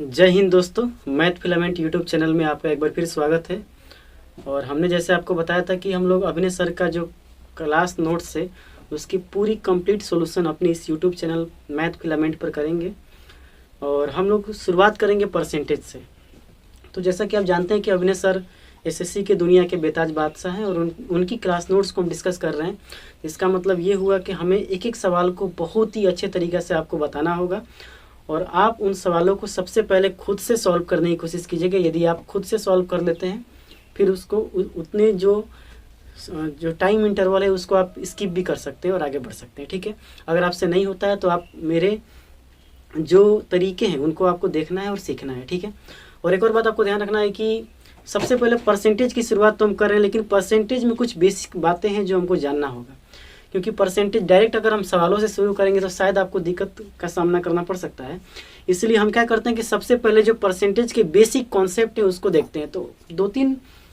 जय हिंद दोस्तों, math filament YouTube channel में आपका एक बार फिर स्वागत है। और हमने जैसे आपको बताया था कि हम लोग अभिनय सर का जो क्लास नोट्स है उसकी पूरी कंप्लीट सॉल्यूशन अपनी इस यूट्यूब चैनल मैथ फिलामेंट पर करेंगे। और हम लोग शुरुआत करेंगे परसेंटेज से। तो जैसा कि आप जानते हैं कि अभिनय सर एसएससी के दुनिया के बेताज बादशाह हैं और उनकी क्लास नोट्स को हम डिस्कस कर रहे हैं। इसका मतलब ये हुआ कि हमें एक एक सवाल को बहुत ही अच्छे तरीक़े से आपको बताना होगा और आप उन सवालों को सबसे पहले खुद से सॉल्व करने की कोशिश कीजिएगा। यदि आप खुद से सॉल्व कर लेते हैं फिर उसको उतने जो टाइम इंटरवल है उसको आप स्किप भी कर सकते हैं और आगे बढ़ सकते हैं। ठीक है, अगर आपसे नहीं होता है तो आप मेरे जो तरीके हैं उनको आपको देखना है और सीखना है। ठीक है, और एक और बात आपको ध्यान रखना है कि सबसे पहले परसेंटेज की शुरुआत तो हम कर रहे हैं, लेकिन परसेंटेज में कुछ बेसिक बातें हैं जो हमको जानना होगा, क्योंकि परसेंटेज डायरेक्ट अगर हम सवालों से शुरू करेंगे तो शायद आपको दिक्कत का सामना करना पड़ सकता है। इसलिए हम क्या करते हैं कि सबसे पहले जो परसेंटेज के बेसिक कॉन्सेप्ट है उसको देखते हैं। तो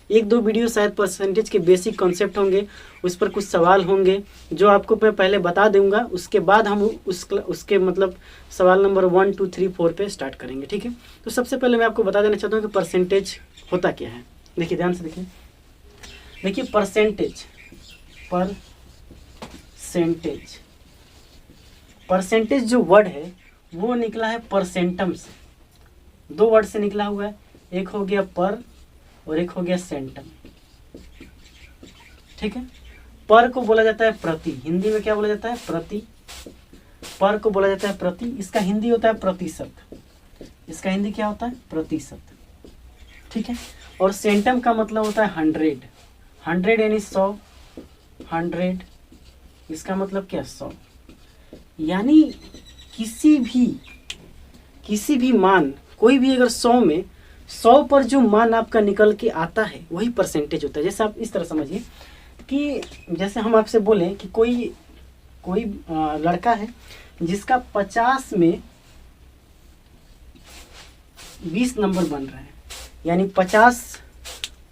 एक दो वीडियो शायद परसेंटेज के बेसिक कॉन्सेप्ट होंगे, उस पर कुछ सवाल होंगे जो आपको मैं पहले बता दूंगा। उसके बाद हम उसके मतलब सवाल नंबर 1, 2, 3, 4 पे स्टार्ट करेंगे। ठीक है, तो सबसे पहले मैं आपको बता देना चाहता हूँ कि परसेंटेज होता क्या है। देखिए ध्यान से देखिए परसेंटेज जो वर्ड है वो निकला है परसेंटम से। दो वर्ड से निकला हुआ है, एक हो गया पर और एक हो गया सेंटम। ठीक है, पर को बोला जाता है प्रति, हिंदी में क्या बोला जाता है? प्रति। पर को बोला जाता है प्रति, इसका हिंदी होता है प्रतिशत। इसका हिंदी क्या होता है? प्रतिशत। ठीक है, और सेंटम का मतलब होता है 100। 100 यानी 100। 100 इसका मतलब क्या? 100। यानी किसी भी मान, कोई भी अगर 100 में 100 पर जो मान आपका निकल के आता है वही परसेंटेज होता है। जैसे आप इस तरह समझिए कि जैसे हम आपसे बोलें कि कोई लड़का है जिसका 50 में 20 नंबर बन रहा है, यानी 50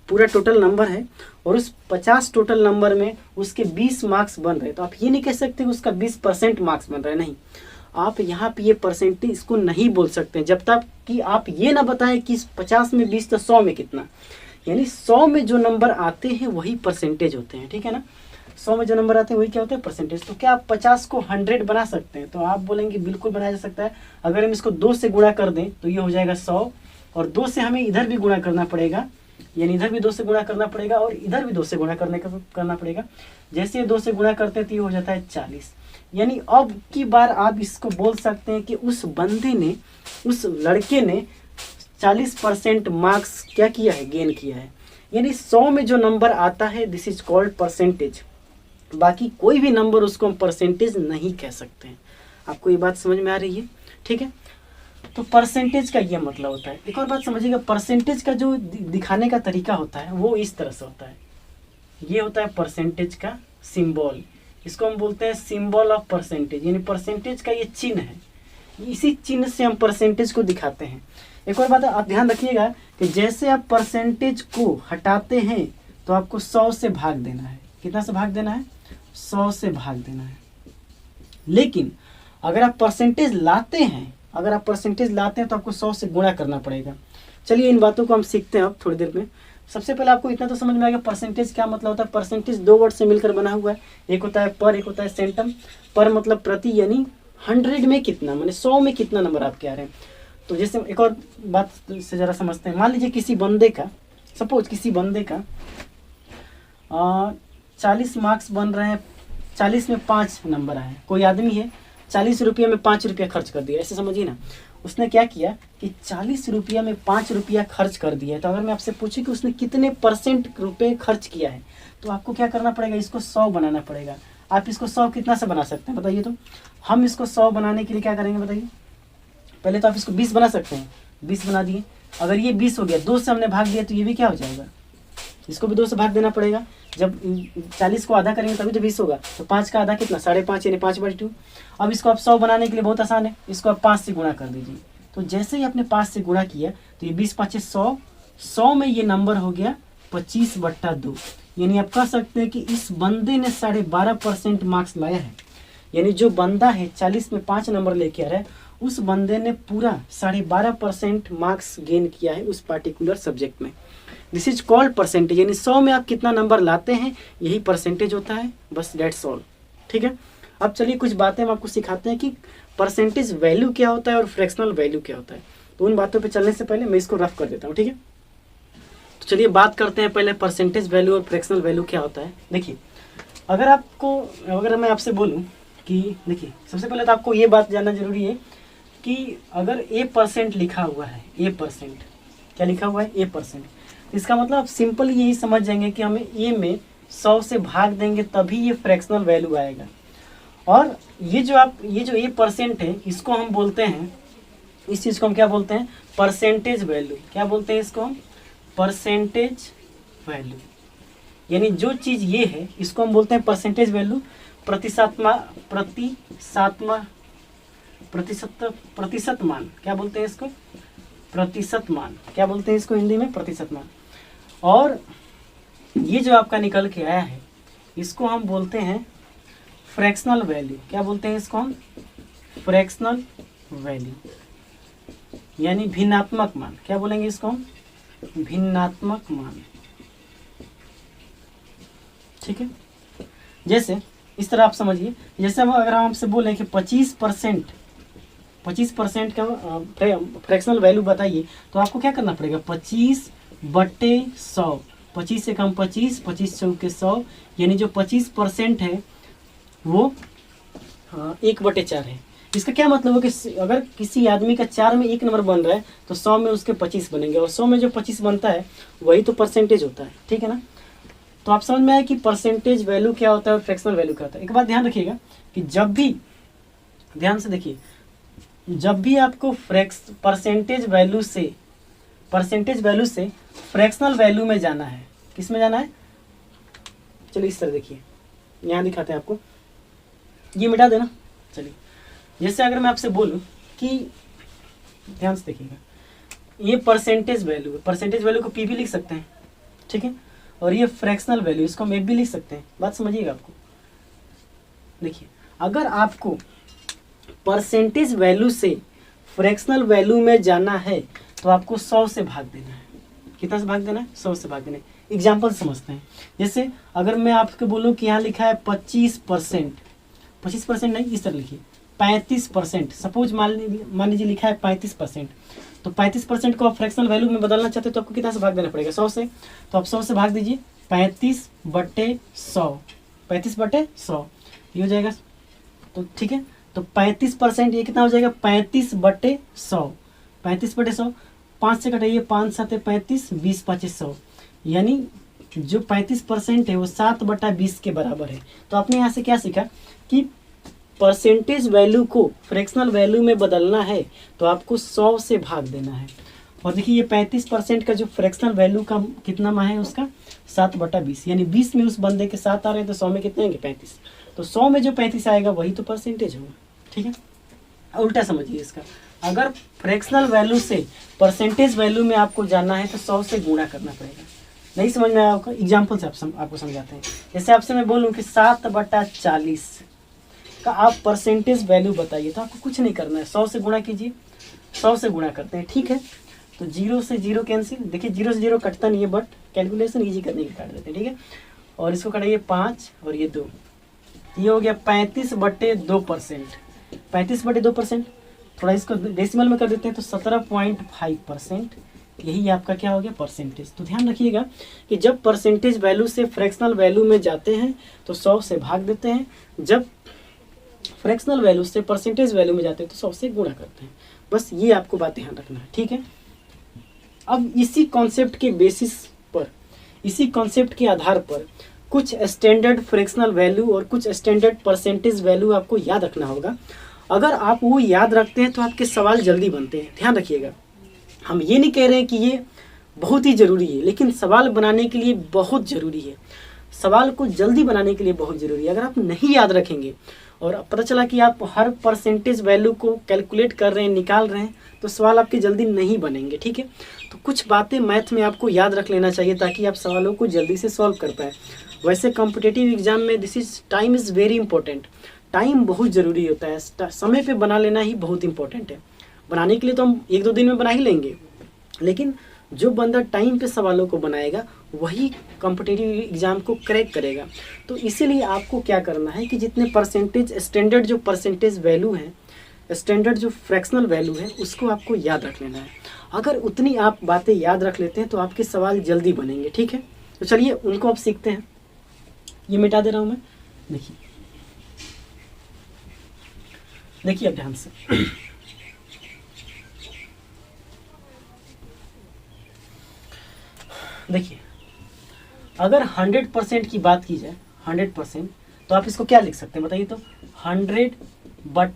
पूरा टोटल नंबर है और उस 50 टोटल नंबर में उसके 20 मार्क्स बन रहे हैं, तो आप ये नहीं कह सकते कि उसका 20% मार्क्स बन रहा है। नहीं, आप यहाँ पे ये परसेंटेज इसको नहीं बोल सकते जब तक कि आप ये ना बताएं कि 50 में 20 तो 100 में कितना। यानी 100 में जो नंबर आते हैं वही परसेंटेज होते हैं। ठीक है ना, 100 में जो नंबर आते हैं वही क्या होते हैं? परसेंटेज। तो क्या आप 50 को 100 बना सकते हैं? तो आप बोलेंगे बिल्कुल बनाया जा सकता है। अगर हम इसको 2 से गुणा कर दें तो ये हो जाएगा 100, और 2 से हमें इधर भी गुणा करना पड़ेगा, यानी इधर भी 2 से गुणा करना पड़ेगा और इधर भी 2 से गुणा करना पड़ेगा। जैसे 2 से गुणा करते हैं तो ये हो जाता है 40। यानी अब की बार आप इसको बोल सकते हैं कि उस बंदे ने, उस लड़के ने 40% मार्क्स क्या किया है? गेन किया है। यानी 100 में जो नंबर आता है दिस इज कॉल्ड परसेंटेज। बाकी कोई भी नंबर उसको हम परसेंटेज नहीं कह सकते हैं। आपको ये बात समझ में आ रही है? ठीक है, तो परसेंटेज का ये मतलब होता है। एक और बात समझिएगा, परसेंटेज का जो दिखाने का तरीका होता है वो इस तरह से होता है। ये होता है परसेंटेज का सिंबल, इसको हम बोलते हैं सिंबल ऑफ परसेंटेज, यानी परसेंटेज का ये चिन्ह है। इसी चिन्ह से हम परसेंटेज को दिखाते हैं। एक और बात आप ध्यान रखिएगा कि जैसे आप परसेंटेज को हटाते हैं तो आपको 100 से भाग देना है। कितना से भाग देना है? 100 से भाग देना है। लेकिन अगर आप परसेंटेज लाते हैं तो आपको 100 से गुणा करना पड़ेगा। चलिए इन बातों को हम सीखते हैं अब थोड़ी देर में। सबसे पहले आपको इतना तो समझ में आ गया परसेंटेज क्या मतलब होता है। परसेंटेज 2 वर्ड से मिलकर बना हुआ है, एक होता है पर, एक होता है सेंटम। पर मतलब प्रति, यानी 100 में कितना, माने 100 में कितना नंबर आपके आ रहे हैं। तो जैसे एक और बात से ज़रा समझते हैं। मान लीजिए किसी बंदे का 40 मार्क्स बन रहे हैं, 40 में 5 नंबर आए हैं। कोई आदमी है 40 रुपये में 5 रुपया खर्च कर दिया, ऐसे समझिए ना। उसने क्या किया कि 40 रुपया में 5 रुपया खर्च कर दिया है। तो अगर मैं आपसे पूछूं कि उसने कितने % रुपए खर्च किया है तो आपको क्या करना पड़ेगा? इसको 100 बनाना पड़ेगा। आप इसको 100 कितना से बना सकते हैं बताइए? तो हम इसको 100 बनाने के लिए क्या करेंगे बताइए? पहले तो आप इसको 20 बना सकते हैं, 20 बना दिए। अगर ये 20 हो गया, 2 से हमने भाग दिया तो ये भी क्या हो जाएगा? इसको भी 2 से भाग देना पड़ेगा। जब 40 को आधा करेंगे तभी तो 20 होगा। तो 5 का आधा कितना? 5.5, यानी 5/2। अब इसको आप 100 बनाने के लिए बहुत आसान है, इसको आप 5 से गुणा कर दीजिए। तो जैसे ही आपने 5 से गुणा किया तो ये 20 5 100, 100 में ये नंबर हो गया 25/2। यानी आप कह सकते हैं कि इस बंदे ने 12.5% मार्क्स लाया है। यानी जो बंदा है 40 में 5 नंबर लेके आ रहा है उस बंदे ने पूरा 12.5% मार्क्स गेन किया है उस पार्टिकुलर सब्जेक्ट में। दिस इज कॉल्ड परसेंटेज, यानी 100 में आप कितना नंबर लाते हैं यही परसेंटेज होता है, बस डेट्स ऑल। ठीक है, अब चलिए कुछ बातें हम आपको सिखाते हैं कि परसेंटेज वैल्यू क्या होता है और फ्रैक्शनल वैल्यू क्या होता है। तो उन बातों पे चलने से पहले मैं इसको रफ कर देता हूँ। ठीक है, तो चलिए बात करते हैं पहले परसेंटेज वैल्यू और फ्रैक्शनल वैल्यू क्या होता है। देखिए, अगर मैं आपसे बोलूँ कि देखिए, सबसे पहले तो आपको ये बात जानना जरूरी है कि अगर A% लिखा हुआ है, A%, क्या लिखा हुआ है, A%, इसका मतलब आप सिंपल यही समझ जाएंगे कि हमें A में 100 से भाग देंगे तभी ये फ्रैक्शनल वैल्यू आएगा। और ये जो A% है, इसको हम बोलते हैं, इस चीज़ को हम क्या बोलते हैं, परसेंटेज वैल्यू। क्या बोलते हैं इसको हम, परसेंटेज वैल्यू। यानी जो चीज़ ये है इसको हम बोलते हैं परसेंटेज वैल्यू, प्रतिशत मान। क्या बोलते हैं इसको, प्रतिशत मान। क्या बोलते हैं इसको हिंदी में, प्रतिशत मान। और ये जो आपका निकल के आया है इसको हम बोलते हैं फ्रैक्शनल वैल्यू। क्या बोलते हैं इसको हम, फ्रैक्शनल वैल्यू, यानी भिन्नात्मक मान। क्या बोलेंगे इसको हम, भिन्नात्मक मान। ठीक है, जैसे इस तरह आप समझिए, जैसे अगर हम आपसे बोलें कि 25% का फ्रैक्शनल वैल्यू बताइए, तो आपको क्या करना पड़ेगा, 25/100, 25 से कम 25, 25 चौके 100, यानी जो 25% है वो 1/4 है। इसका क्या मतलब है कि अगर किसी आदमी का 4 में 1 नंबर बन रहा है तो 100 में उसके 25 बनेंगे, और 100 में जो 25 बनता है वही तो परसेंटेज होता है। ठीक है ना, तो आप समझ में आए कि परसेंटेज वैल्यू क्या होता है और फ्रैक्शनल वैल्यू क्या होता है। एक बात ध्यान रखिएगा कि जब भी, ध्यान से देखिए, जब भी आपको परसेंटेज वैल्यू से फ्रैक्शनल वैल्यू में जाना है, किस में जाना है, चलिए इस तरह देखिए, यहाँ दिखाते हैं आपको, ये मिटा देना। चलिए, जैसे अगर मैं आपसे बोलूँ कि, ध्यान से देखिएगा, ये परसेंटेज वैल्यू है, परसेंटेज वैल्यू को P भी लिख सकते हैं। ठीक है, और ये फ्रैक्शनल वैल्यू, इसको हम F भी लिख सकते हैं। बात समझिएगा आपको। देखिए, अगर आपको परसेंटेज वैल्यू से फ्रैक्शनल वैल्यू में जाना है तो आपको 100 से भाग देना है। कितना से भाग देना है, 100 से भाग देना है। एग्जाम्पल समझते हैं, जैसे अगर मैं आपको बोलूँ कि यहाँ लिखा है 25%, 25% नहीं, इस तरह लिखिए 35%। सपोज मान लीजिए लिखा है 35%, तो 35% को आप फ्रैक्शनल वैल्यू में बदलना चाहते हैं तो आपको कितना से भाग देना पड़ेगा, 100 से। तो आप 100 से भाग दीजिए, 35/100, 35/100 ये हो जाएगा। तो ठीक है, तो 35% ये कितना हो जाएगा, 35/100, 35/100, 5 से कटाइए, 5 7 35, 20 5 100, यानी जो 35% है वो 7/20 के बराबर है। तो आपने यहाँ से क्या सीखा कि परसेंटेज वैल्यू को फ्रैक्शनल वैल्यू में बदलना है तो आपको 100 से भाग देना है। और देखिए, ये 35% का जो फ्रैक्शनल वैल्यू का कितना मान है उसका, 7/20, यानी 20 में उस बंदे के 7 आ रहे हैं तो 100 में कितने आएंगे, 35। तो 100 में जो 35 आएगा वही तो परसेंटेज होगा। ठीक है, उल्टा समझिए इसका, अगर फ्रैक्शनल वैल्यू से परसेंटेज वैल्यू में आपको जाना है तो 100 से गुणा करना पड़ेगा। नहीं समझ में आया आपको, एग्जाम्पल से आपको समझाते हैं। जैसे आपसे मैं बोलूँ कि 7/40 का आप परसेंटेज वैल्यू बताइए, तो आपको कुछ नहीं करना है, 100 से गुणा कीजिए। 100 से गुणा करते हैं, ठीक है, तो 0 से 0 कैंसिल। देखिए 0 से 0 कटता नहीं है, बट कैलकुलेशन ईजी करने के काट देते हैं। ठीक है, और इसको कटाइए 5 और ये 2, ये हो गया 35/2%। 35/2%, थोड़ा इसको डेसिमल में कर देते हैं तो 17.5%। यही आपका क्या हो गया, परसेंटेज। तो ध्यान रखिएगा कि जब परसेंटेज वैल्यू से फ्रैक्शनल वैल्यू में जाते हैं तो 100 से भाग देते हैं, जब फ्रैक्शनल वैल्यू से परसेंटेज वैल्यू में जाते हैं तो 100 से गुणा करते हैं। बस ये आपको बात ध्यान रखना है। ठीक है, अब इसी कॉन्सेप्ट के बेसिस पर, इसी कॉन्सेप्ट के आधार पर कुछ स्टैंडर्ड फ्रैक्शनल वैल्यू और कुछ स्टैंडर्ड परसेंटेज वैल्यू आपको याद रखना होगा। अगर आप वो याद रखते हैं तो आपके सवाल जल्दी बनते हैं। ध्यान रखिएगा, हम ये नहीं कह रहे हैं कि ये बहुत ही ज़रूरी है, लेकिन सवाल बनाने के लिए बहुत ज़रूरी है। सवाल को जल्दी बनाने के लिए बहुत ज़रूरी है। अगर आप नहीं याद रखेंगे और पता चला कि आप हर परसेंटेज वैल्यू को कैलकुलेट कर रहे हैं, निकाल रहे हैं, तो सवाल आपके जल्दी नहीं बनेंगे। ठीक है, तो कुछ बातें मैथ में आपको याद रख लेना चाहिए ताकि आप सवालों को जल्दी से सॉल्व कर पाएँ। वैसे कॉम्पिटिटिव एग्जाम में time is very important. Time बहुत ज़रूरी होता है, समय पे बना लेना ही बहुत इंपॉर्टेंट है। बनाने के लिए तो हम 1-2 दिन में बना ही लेंगे, लेकिन जो बंदा टाइम पे सवालों को बनाएगा वही कॉम्पिटिटिव एग्ज़ाम को क्रैक करेगा। तो इसीलिए आपको क्या करना है कि जितने परसेंटेज स्टैंडर्ड जो परसेंटेज वैल्यू है, स्टैंडर्ड जो फ्रैक्शनल वैल्यू है, उसको आपको याद रख लेना है। अगर उतनी आप बातें याद रख लेते हैं तो आपके सवाल जल्दी बनेंगे। ठीक है, तो चलिए उनको अब सीखते हैं। ये मिटा दे रहा हूँ मैं, देखिए अब ध्यान से। देखिए, अगर 100% की बात की जाए, 100%, तो आप इसको क्या लिख सकते हैं बताइए? तो 100 बट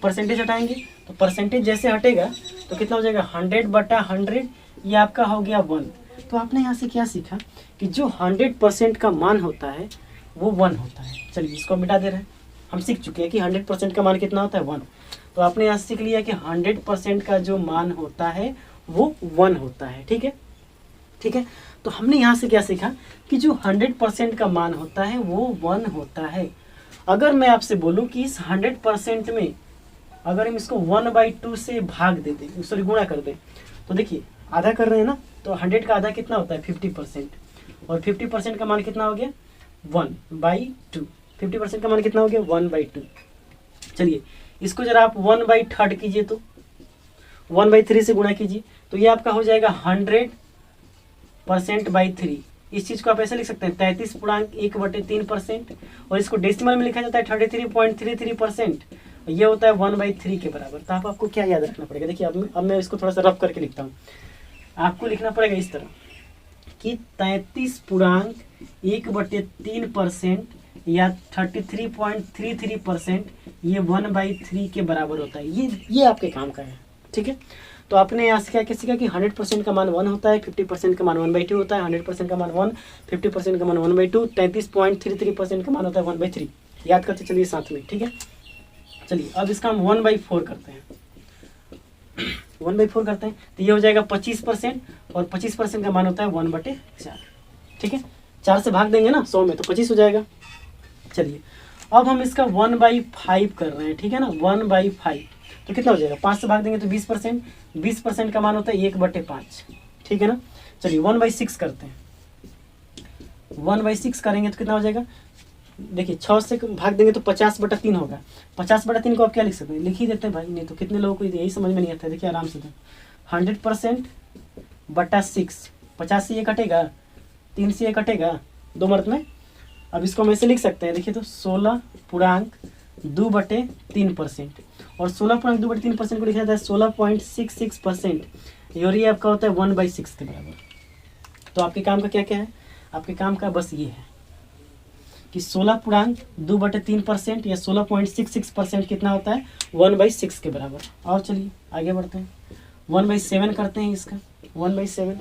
परसेंटेज हटाएंगे तो परसेंटेज जैसे हटेगा तो कितना हो जाएगा? 100/100, ये आपका हो गया 1। तो आपने यहाँ से क्या सीखा कि जो 100% का मान होता है वो 1 होता है। चलिए इसको मिटा दे रहे हैं, हम सीख चुके हैं कि 100% का मान कितना होता है? 1। तो आपने यहाँ सीख लिया कि 100% का जो मान होता है वो 1 होता है। ठीक है, ठीक है। तो हमने यहाँ से क्या सीखा कि जो 100% का मान होता है वो 1 होता है। अगर मैं आपसे बोलूँ कि इस 100% में अगर हम इसको 1/2 से भाग दे दें, सॉरी गुणा कर दें, तो देखिए आधा कर रहे हैं ना, तो 100 का आधा कितना होता है? 50%। और 50% का मान कितना हो गया? 1/2। 50% का मान कितना हो गया? 1/2। चलिए इसको जरा आप 1/3 कीजिए, तो 1/3 से गुणा कीजिए, तो ये आपका हो जाएगा 100%/3। इस चीज़ को आप ऐसे लिख सकते हैं 33.1/3%, और इसको डेसिमल में लिखा जाता है 33.33%। ये होता है 1/3 के बराबर। तो आपको क्या याद रखना पड़ेगा? देखिए अब मैं इसको थोड़ा सा रफ करके लिखता हूँ। आपको लिखना पड़ेगा इस तरह कि 33.1/3% या 33.33% ये 1/3 के बराबर होता है। ये आपके काम का है। ठीक है, तो आपने यहाँ से क्या सीखा कि 100% का मान 1 होता है, 50% का मान 1/2 होता है, 100% का मान 1, 50% का मान 1/2, 33.33% का मान होता है 1/3। याद करते चलिए साथ में। ठीक है, चलिए अब इसका हम 1/4 करते हैं। 1/4 करते हैं तो ये हो जाएगा 25%, और 25% का मान होता है 1/4। ठीक है, 4 से भाग देंगे ना 100 में, तो 25 हो जाएगा। चलिए अब हम इसका 1/5 कर रहे हैं। ठीक है ना, 1/5 तो कितना हो जाएगा? 5 से भाग देंगे तो 20%। 20% का मान होता है 1/5। ठीक है ना, चलिए 1/6 करते हैं। 1/6 करेंगे तो कितना हो जाएगा? देखिए 6 से भाग देंगे तो 50/3 होगा। 50/3 को आप क्या लिख सकते हैं? लिख ही देते हैं भाई, नहीं तो कितने लोगों को यही समझ में नहीं आता है। देखिए आराम से, 100%/6, 50 से ये कटेगा, 3 से ये कटेगा, 2 मर्द में। अब इसको हम ऐसे लिख सकते हैं, देखिए तो 16.2/3%, और 16.2/3% को लिखा जाता है 16.66%, और ये आपका होता है 1/6 के बराबर। तो आपके काम का क्या क्या है? आपके काम का बस ये है कि 16.2/3% या 16.66% कितना होता है? 1/6 के बराबर। और चलिए आगे बढ़ते हैं, 1/7 करते हैं इसका। 1/7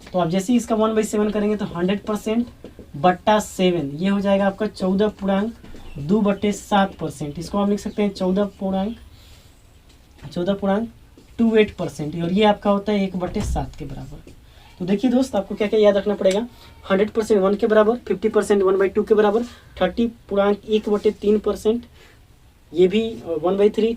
तो आप जैसे ही इसका 1/7 करेंगे तो 100%/7 ये हो जाएगा आपका 14.2/7%। इसको हम लिख सकते हैं 14.28%, और ये आपका होता है 1/7 के बराबर। तो देखिए दोस्त, आपको क्या क्या याद रखना पड़ेगा? 100% 1 के बराबर, 50% 1/2 के बराबर, 30.1/3%, ये भी 1/3,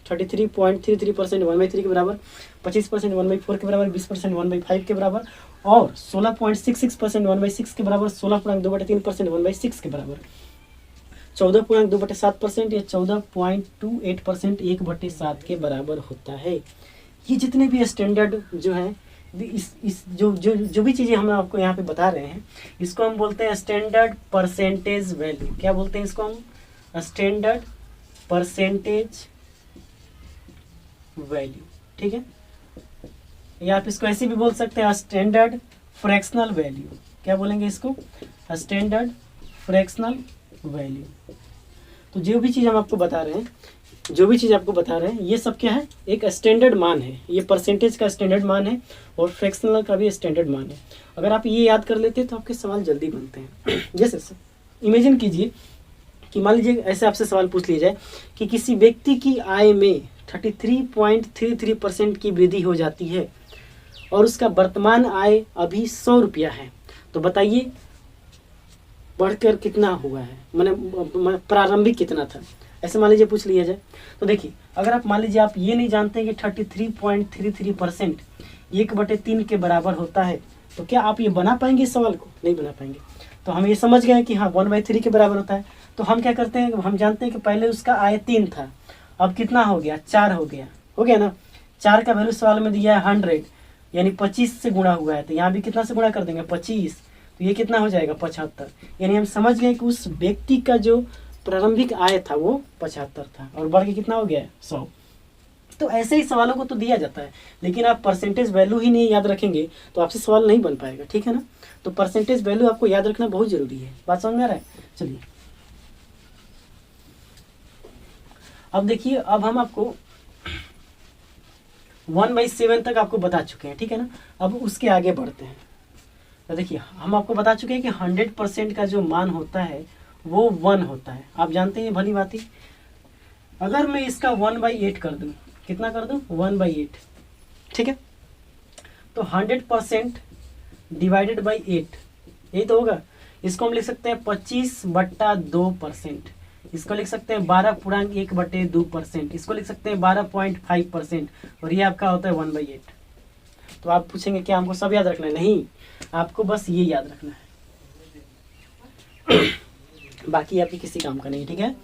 33.33% 1/3 के बराबर, 25% 1/4 के बराबर, 20% 1/5 के बराबर, और 16.66% 1/6 के बराबर, 16.2/3% 1/6 के बराबर, 14.2/7% या 14.28% 1/7 के बराबर होता है। ये जितने भी स्टैंडर्ड जो है, इस जो भी चीज़ें हम आपको यहाँ पे बता रहे हैं, इसको हम बोलते हैं स्टैंडर्ड परसेंटेज वैल्यू। क्या बोलते हैं इसको हम? Standard percentage value. ठीक है, या आप इसको ऐसे भी बोल सकते हैं स्टैंडर्ड फ्रैक्शनल वैल्यू। क्या बोलेंगे इसको? Standard fractional value. तो जो भी चीज़ हम आपको बता रहे हैं, ये सब क्या है? एक स्टैंडर्ड मान है। ये परसेंटेज का स्टैंडर्ड मान है और फ्रैक्शनल का भी स्टैंडर्ड मान है। अगर आप ये याद कर लेते हैं तो आपके सवाल जल्दी बनते हैं। जैसे इमेजिन कीजिए कि मान लीजिए ऐसे आपसे सवाल पूछ लिया जाए कि किसी व्यक्ति की आय में 33.33% की वृद्धि हो जाती है और उसका वर्तमान आय अभी 100 रुपया है, तो बताइए बढ़कर कितना हुआ है, मैंने प्रारंभिक कितना था, ऐसे मान लीजिए पूछ लिया जाए। तो देखिए अगर आप मान लीजिए आप ये नहीं जानते हैं कि 33.33% 1/3 के बराबर होता है, तो क्या आप ये बना पाएंगे इस सवाल को? नहीं बना पाएंगे। तो हम ये समझ गए कि हाँ 1/3 के बराबर होता है। तो हम क्या करते हैं, हम जानते हैं कि पहले उसका आय 3 था, अब कितना हो गया, 4 हो गया ना। 4 का वैल्यू सवाल में दिया है 100, यानी 25 से गुणा हुआ है, तो यहाँ भी कितना से गुणा कर देंगे, 25, तो ये कितना हो जाएगा, 75। यानी हम समझ गए कि उस व्यक्ति का जो प्रारंभिक आय था वो 75 था और बढ़ के कितना हो गया है, 100। तो ऐसे ही सवालों को तो दिया जाता है, लेकिन आप परसेंटेज वैल्यू ही नहीं याद रखेंगे तो आपसे सवाल नहीं बन पाएगा, ठीक है ना। तो परसेंटेज वैल्यू आपको याद रखना बहुत जरूरी है। बात समझ में आ रहा है? चलिए अब देखिए, अब हम आपको 1/7 तक आपको बता चुके हैं, ठीक है ना। अब उसके आगे बढ़ते हैं। तो देखिए हम आपको बता चुके हैं कि 100% का जो मान होता है वो 1 होता है, आप जानते हैं भली बात ही। अगर मैं इसका 1/8 कर दूं, कितना कर दूं, 1/8, ठीक है। तो 100% डिवाइडेड बाई 8, यही तो होगा। इसको हम लिख सकते हैं 25/2%, इसको लिख सकते हैं 12.1/2%, इसको लिख सकते हैं 12.5%, और ये आपका होता है 1/8। तो आप पूछेंगे क्या हमको सब याद रखना है? नहीं, आपको बस ये याद रखना है, बाकी आपकी किसी काम का नहीं, ठीक है।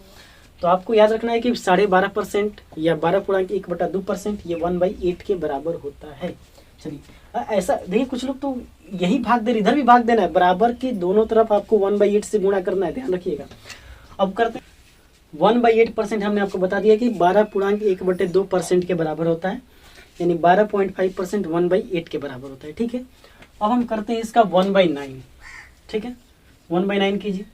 तो आपको याद रखना है कि 12.5% या 12.1/2% ये 1/8 के बराबर होता है। चलिए ऐसा देखिए, कुछ लोग तो यही भाग दे, इधर भी भाग देना है, बराबर के दोनों तरफ आपको 1/8 से गुणा करना है, ध्यान रखिएगा। अब करते हैं 1/8%, हमने आपको बता दिया कि 12.1/2% के बराबर होता है, यानी 12.5% 1/8 के बराबर होता है, ठीक है। अब हम करते हैं इसका 1/9, ठीक है। 1/9 कीजिए,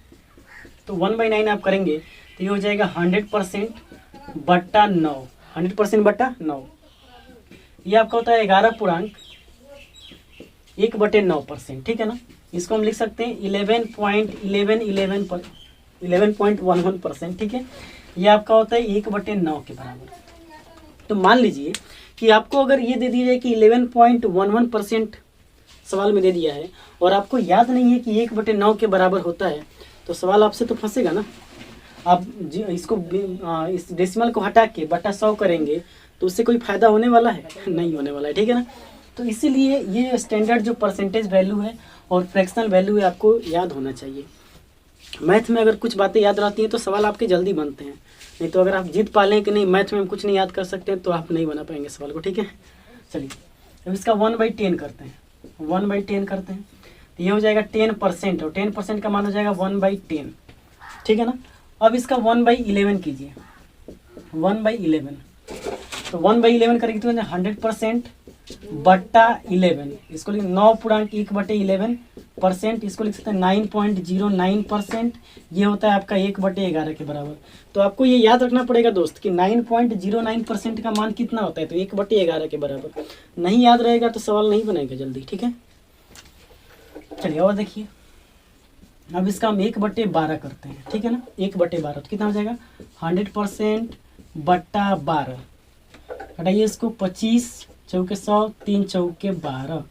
तो 1/9 आप करेंगे तो ये हो जाएगा 100%/9, 100%/9, ये आपका होता है 11.1/9%, ठीक है ना। इसको हम लिख सकते हैं 11.11%, ठीक है। ये आपका होता है 1/9 के बराबर। तो मान लीजिए कि आपको अगर ये दे दिया जाए कि 11.11% सवाल में दे दिया है और आपको याद नहीं है कि 1/9 के बराबर होता है, तो सवाल आपसे तो फंसेगा ना। आप इसको इस डेसिमल को हटा के बटा 100 करेंगे तो उससे कोई फायदा होने वाला है? नहीं होने वाला है, ठीक है ना। तो इसीलिए ये स्टैंडर्ड जो परसेंटेज वैल्यू है और फ्रैक्शनल वैल्यू है आपको याद होना चाहिए। मैथ में अगर कुछ बातें याद रहती हैं तो सवाल आपके जल्दी बनते हैं, नहीं तो अगर आप जीत पा लें कि नहीं मैथ में हम कुछ नहीं याद कर सकते तो आप नहीं बना पाएंगे सवाल को, ठीक है। चलिए अब इसका 1/10 करते हैं, 1/10 करते हैं, तो ये हो जाएगा 10%, और 10% का मान हो जाएगा 1/10, ठीक है ना। अब इसका 1/11 कीजिए, 1/11, तो 1/11 करेंगे तो 100%/11, इसको लिख 9.1/11%, इसको लिख सकते हैं 9.09%, ये होता है आपका 1/11 के बराबर। तो आपको ये याद रखना पड़ेगा दोस्त कि 9.09% का मान कितना होता है, तो 1/11 के बराबर। नहीं याद रहेगा तो सवाल नहीं बनेगा जल्दी, ठीक है। चलिए और देखिए, अब इसका हम 1/12 करते हैं, ठीक है ना। 1/12 तो कितना हो जाएगा, 100%/12, हटाइए इसको, 25 चौके 100, 3 चौके 12,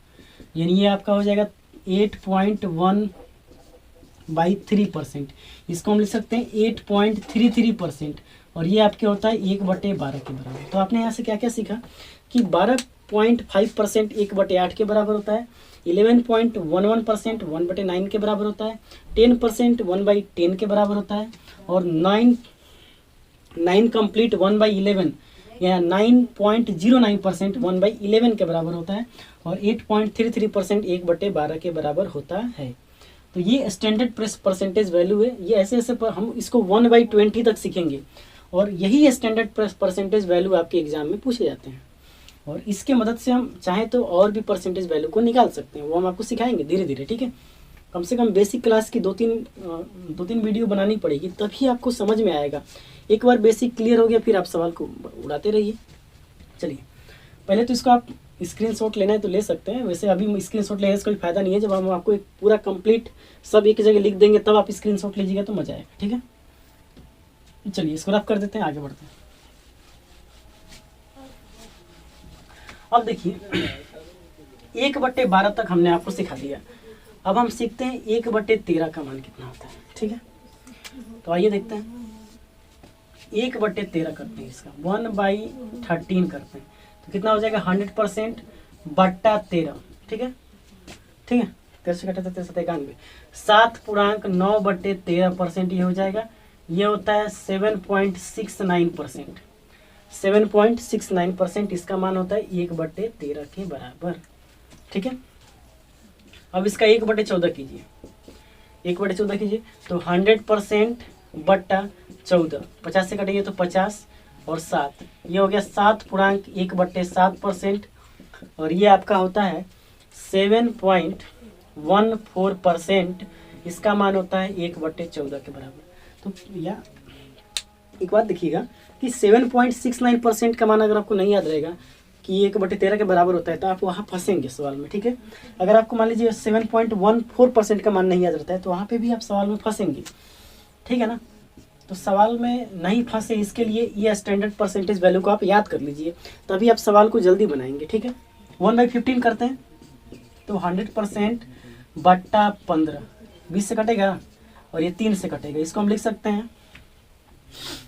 यानी ये आपका हो जाएगा 8.1/3%, इसको हम लिख सकते हैं 8.33%, और ये आपके होता है 1/12 के बराबर। तो आपने यहाँ से क्या क्या सीखा कि 12.5% 1/8 के बराबर होता है, 11.11% 1/9 के बराबर होता है, 10% 1/10 के बराबर होता है, और 9 कंप्लीट 1/11 या 9.09% 1/11 के बराबर होता है, और 8.33% 1/12 के बराबर होता है। तो ये स्टैंडर्ड परसेंटेज वैल्यू है। ये ऐसे ऐसे पर हम इसको 1/20 तक सीखेंगे, और यही स्टैंडर्ड परसेंटेज वैल्यू आपके एग्जाम में पूछे जाते हैं, और इसके मदद से हम चाहें तो और भी परसेंटेज वैल्यू को निकाल सकते हैं, वो हम आपको सिखाएंगे धीरे धीरे, ठीक है। कम से कम बेसिक क्लास की दो तीन वीडियो बनानी पड़ेगी, तभी आपको समझ में आएगा। एक बार बेसिक क्लियर हो गया फिर आप सवाल को उड़ाते रहिए। चलिए पहले तो इसको आप स्क्रीनशॉट लेना है तो ले सकते हैं, वैसे अभी स्क्रीनशॉट लेने से कोई फायदा नहीं है। जब हम आपको एक पूरा कंप्लीट सब एक जगह लिख देंगे तब आप स्क्रीनशॉट लीजिएगा तो मजा आएगा, ठीक है। चलिए इसको रफ कर देते हैं, आगे बढ़ते हैं। अब देखिए 1/12 तक हमने आपको सिखा दिया। अब हम सीखते हैं 1/13 का मान कितना होता है। ठीक है, तो आइए देखते हैं। 1/13 करते हैं, इसका 1/13 करते हैं तो कितना हो जाएगा 100% बट्टा 13। ठीक है, ठीक है, 13 से घटा 91, 7.9/13% ये हो जाएगा। ये होता है 7.69%। 7.69% इसका मान होता है 1/13 के बराबर। ठीक है, अब इसका 1/14 कीजिए, 1/14 कीजिए तो 100% बट्टा 14, 50 से कटेंगे तो 50 और 7, ये हो गया 7.1/7%। और ये आपका होता है 7.14%। इसका मान होता है 1/14 के बराबर। तो या एक बात देखिएगा कि 7.69% का मान अगर आपको नहीं याद रहेगा कि 1/13 के बराबर होता है तो आप वहाँ फंसेंगे सवाल में। ठीक है, अगर आपको मान लीजिए 7.14% का मान नहीं याद रहता है तो वहाँ पे भी आप सवाल में फंसेंगे। ठीक है ना, तो सवाल में नहीं फंसे इसके लिए ये स्टैंडर्ड परसेंटेज वैल्यू को आप याद कर लीजिए, तभी आप सवाल को जल्दी बनाएंगे। ठीक है, 1/15 करते हैं तो 100% बट्टा 15, 20 से कटेगा और ये 3 से कटेगा। इसको हम लिख सकते हैं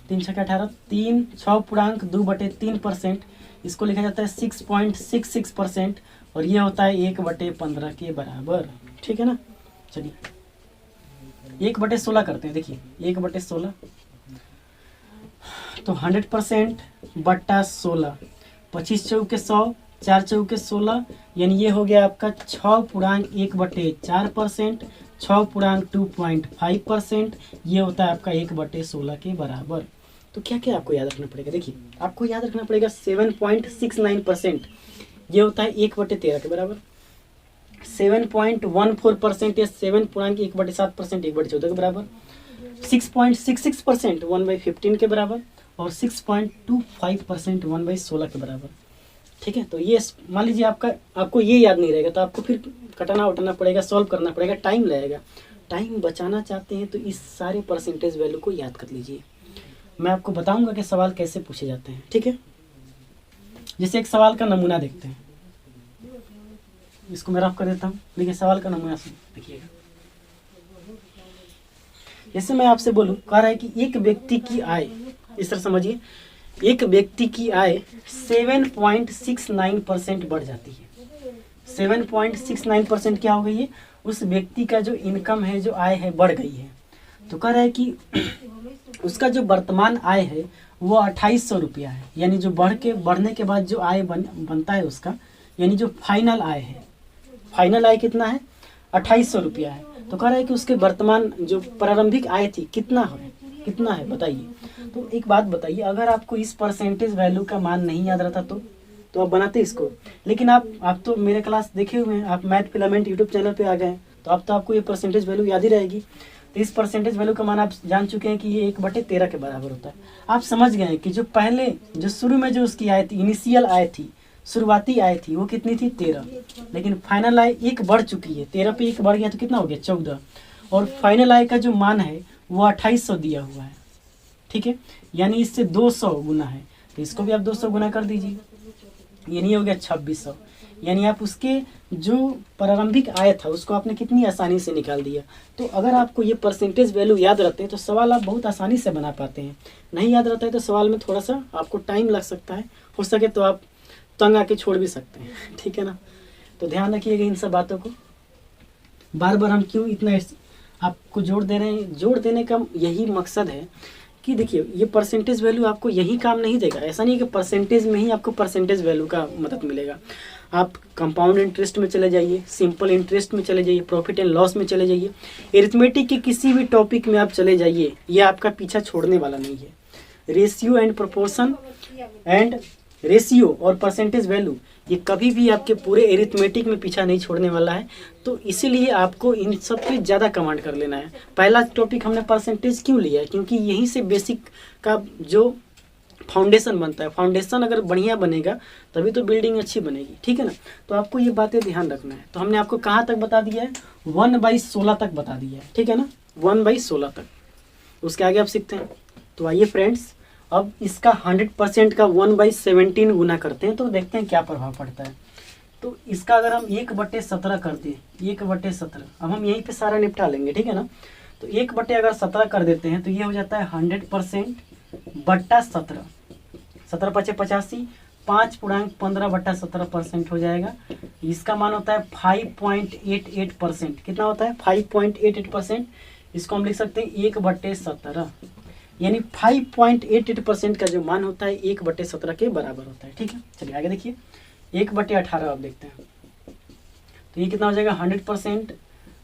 3 6 18, 3 6.2/3%। इसको लिखा जाता है 6.66% और ये होता है 1/15 के बराबर। ठीक है ना, चलिए 1/16 करते हैं। देखिए 1/16 तो 100% बट्टा 16, 25 चौके 100, 4 चौके 16, यानी ये हो गया आपका 6.1/4%, 6.2.5%। ये होता है आपका 1/16 के बराबर। तो क्या क्या आपको याद रखना पड़ेगा? देखिए आपको याद रखना पड़ेगा 7.69% ये होता है 1/13 के बराबर। 7.14% या 7.1/7% 1/14 के बराबर। 6.66% 1/15 के बराबर और 6.25% 1/16 के बराबर। ठीक है, तो ये मान लीजिए आपको ये याद नहीं रहेगा तो आपको फिर कटाना उठाना पड़ेगा, सॉल्व करना पड़ेगा, टाइम लगेगा। टाइम बचाना चाहते हैं तो इस सारे परसेंटेज वैल्यू को याद कर लीजिए। मैं आपको बताऊंगा कि सवाल कैसे पूछे जाते हैं। ठीक है, जैसे एक सवाल का नमूना देखते हैं, इसको मैं रफ कर देता हूँ। देखिए सवाल का नमूना देखिएगा। जैसे मैं आपसे बोलूँ, कह रहा है कि एक व्यक्ति की आय, इस तरह समझिए, एक व्यक्ति की आय 7.69% बढ़ जाती है। 7.69% क्या हो गई है? उस व्यक्ति का जो इनकम है, जो आय है, बढ़ गई है। तो कह रहा है कि उसका जो वर्तमान आय है वो 2800 रुपया है, यानी जो बढ़ने के बाद जो आय बनता है उसका, यानी जो फाइनल आय है, फाइनल आय कितना है? 2800 रुपया है। तो कह रहा है कि उसके वर्तमान जो प्रारंभिक आय थी कितना है बताइए। तो एक बात बताइए, अगर आपको इस परसेंटेज वैल्यू का मान नहीं याद रहता तो आप बनाते इसको, लेकिन आप तो मेरे क्लास देखे हुए हैं, आप मैथ फिलामेंट यूट्यूब चैनल पे आ गए हैं, तो अब तो आपको ये परसेंटेज वैल्यू याद ही रहेगी। तो इस परसेंटेज वैल्यू का मान आप जान चुके हैं कि ये 1/13 के बराबर होता है। आप समझ गए हैं कि जो शुरू में जो उसकी आय थी, इनिशियल आय थी, शुरुआती आय थी, वो कितनी थी? 13, लेकिन फाइनल आय 1 बढ़ चुकी है। 13 पे 1 बढ़ गया तो कितना हो गया? 14। और फाइनल आय का जो मान है वो 2800 दिया हुआ है। ठीक है, यानी इससे 200 गुना है, तो इसको भी आप 200 गुना कर दीजिए, यानी हो गया 2600। यानी आप उसके जो प्रारंभिक आय था उसको आपने कितनी आसानी से निकाल दिया। तो अगर आपको ये परसेंटेज वैल्यू याद रहते हैं तो सवाल आप बहुत आसानी से बना पाते हैं। नहीं याद रहता है तो सवाल में थोड़ा सा आपको टाइम लग सकता है, हो सके तो आप तंग आके छोड़ भी सकते हैं। ठीक है ना, तो ध्यान रखिएगा इन सब बातों को। बार बार हम क्यों इतना आपको जोड़ दे रहे हैं? जोड़ देने का यही मकसद है कि देखिए ये परसेंटेज वैल्यू आपको यही काम नहीं देगा। ऐसा नहीं है कि परसेंटेज में ही आपको परसेंटेज वैल्यू का मदद मिलेगा। आप कंपाउंड इंटरेस्ट में चले जाइए, सिंपल इंटरेस्ट में चले जाइए, प्रॉफिट एंड लॉस में चले जाइए, एरिथमेटिक के किसी भी टॉपिक में आप चले जाइए, ये आपका पीछा छोड़ने वाला नहीं है। Ratio and proportion and ratio और परसेंटेज वैल्यू ये कभी भी आपके पूरे एरिथमेटिक में पीछा नहीं छोड़ने वाला है। तो इसीलिए आपको इन सब पे ज़्यादा कमांड कर लेना है। पहला टॉपिक हमने परसेंटेज क्यों लिया है? क्योंकि यहीं से बेसिक का जो फाउंडेशन बनता है, फाउंडेशन अगर बढ़िया बनेगा तभी तो बिल्डिंग अच्छी बनेगी। ठीक है ना, तो आपको ये बातें ध्यान रखना है। तो हमने आपको कहाँ तक बता दिया है? 1/16 तक बता दिया है। ठीक है ना, 1/16 तक। उसके आगे आप सीखते हैं। तो आइए फ्रेंड्स, अब इसका 100% का 1/17 गुना करते हैं तो देखते हैं क्या प्रभाव पड़ता है। तो इसका अगर हम 1/17 कर दें, 1/17, अब हम यहीं पे सारा निपटा लेंगे, ठीक है ना। तो 1/17 कर देते हैं तो ये हो जाता है 100% बट्टा 17, 17 × 5 = 85, 5.15/17% हो जाएगा। इसका मान होता है 5.88%। कितना होता है? 5.88%। इसको हम लिख सकते हैं 1/17, यानी 5.88% का जो मान होता है 1/17 के बराबर होता है, ठीक है। चलिए आगे देखिए, 1/18 आप देखते हैं तो ये कितना हो जाएगा? 100%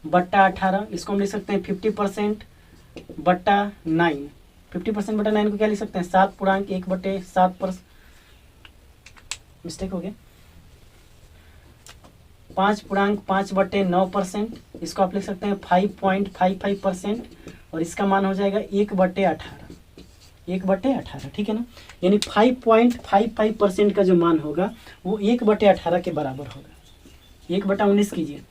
बट्टा 18, इसको हम लिख सकते हैं 50% बट्टा 9। 50% बट्टा 9 को क्या लिख सकते हैं? 7.1/7%, मिस्टेक हो गया, 5.5/9%। इसको आप लिख सकते हैं 5.55%, और इसका मान हो जाएगा 1/18, 1/18, ठीक है ना। यानी 5.55% का जो मान होगा वो 1/18 के बराबर होगा। 1/19 कीजिए,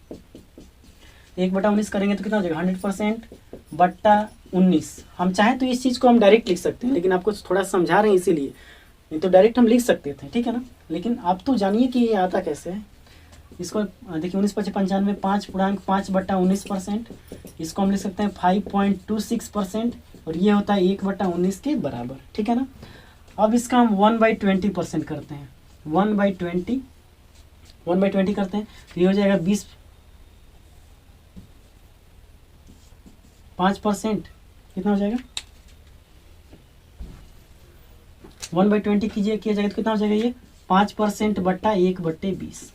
1/19 करेंगे तो कितना हो जाएगा? 100% बट्टा 19। हम चाहें तो इस चीज़ को हम डायरेक्ट लिख सकते हैं, लेकिन आपको थोड़ा समझा रहे हैं इसीलिए, नहीं तो डायरेक्ट हम लिख सकते थे, ठीक है ना। लेकिन आप तो जानिए कि ये आता कैसे है। इसको देखिए 19 × 5 = 95, 5.5/19%। इसको हम लिख सकते हैं 5.26%, और ये होता है 1/19 के बराबर, ठीक है ना। अब इसका हम 1/20% करते हैं, 1/20 करते हैं तो ये हो जाएगा 5%। कितना हो जाएगा? 1/20 किया जाएगा तो कितना हो जाएगा? ये 5% बट्टा 1/20।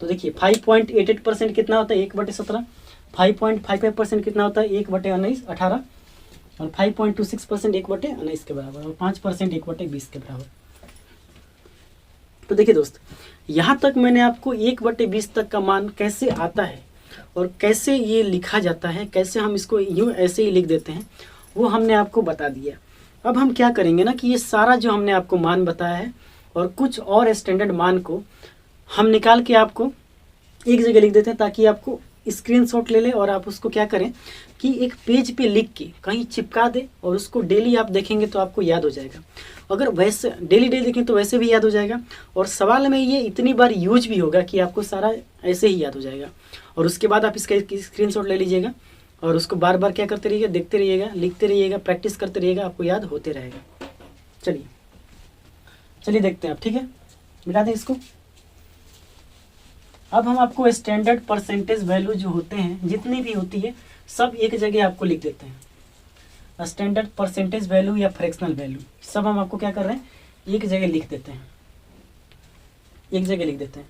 तो देखिए 5.88% कितना होता है? 1/17। 5.55% कितना होता है? 1/18, और 5.26% 1/19 के बराबर, और 5% 1/20 के बराबर। तो देखिए दोस्त, यहाँ तक मैंने आपको 1/20 तक का मान कैसे आता है और कैसे ये लिखा जाता है, कैसे हम इसको यूँ ऐसे ही लिख देते हैं, वो हमने आपको बता दिया। अब हम क्या करेंगे ना कि ये सारा जो हमने आपको मान बताया है और कुछ और स्टैंडर्ड मान को हम निकाल के आपको एक जगह लिख देते हैं, ताकि आपको स्क्रीनशॉट ले ले और आप उसको क्या करें कि एक पेज पे लिख के कहीं चिपका दे, और उसको डेली आप देखेंगे तो आपको याद हो जाएगा। अगर वैसे डेली देखें तो वैसे भी याद हो जाएगा, और सवाल में ये इतनी बार यूज भी होगा कि आपको सारा ऐसे ही याद हो जाएगा। और उसके बाद आप इसका स्क्रीनशॉट ले लीजिएगा और उसको बार बार क्या करते रहिएगा, देखते रहिएगा, लिखते रहिएगा, प्रैक्टिस करते रहिएगा, आपको याद होते रहेगा। चलिए देखते हैं आप, ठीक है, मिटा दें इसको। अब हम आपको स्टैंडर्ड परसेंटेज वैल्यू जो होते हैं, जितनी भी होती है, सब एक जगह आपको लिख देते हैं। स्टैंडर्ड परसेंटेज वैल्यू या फ्रैक्शनल वैल्यू सब हम आपको क्या कर रहे हैं? एक जगह लिख देते हैं, एक जगह लिख देते हैं,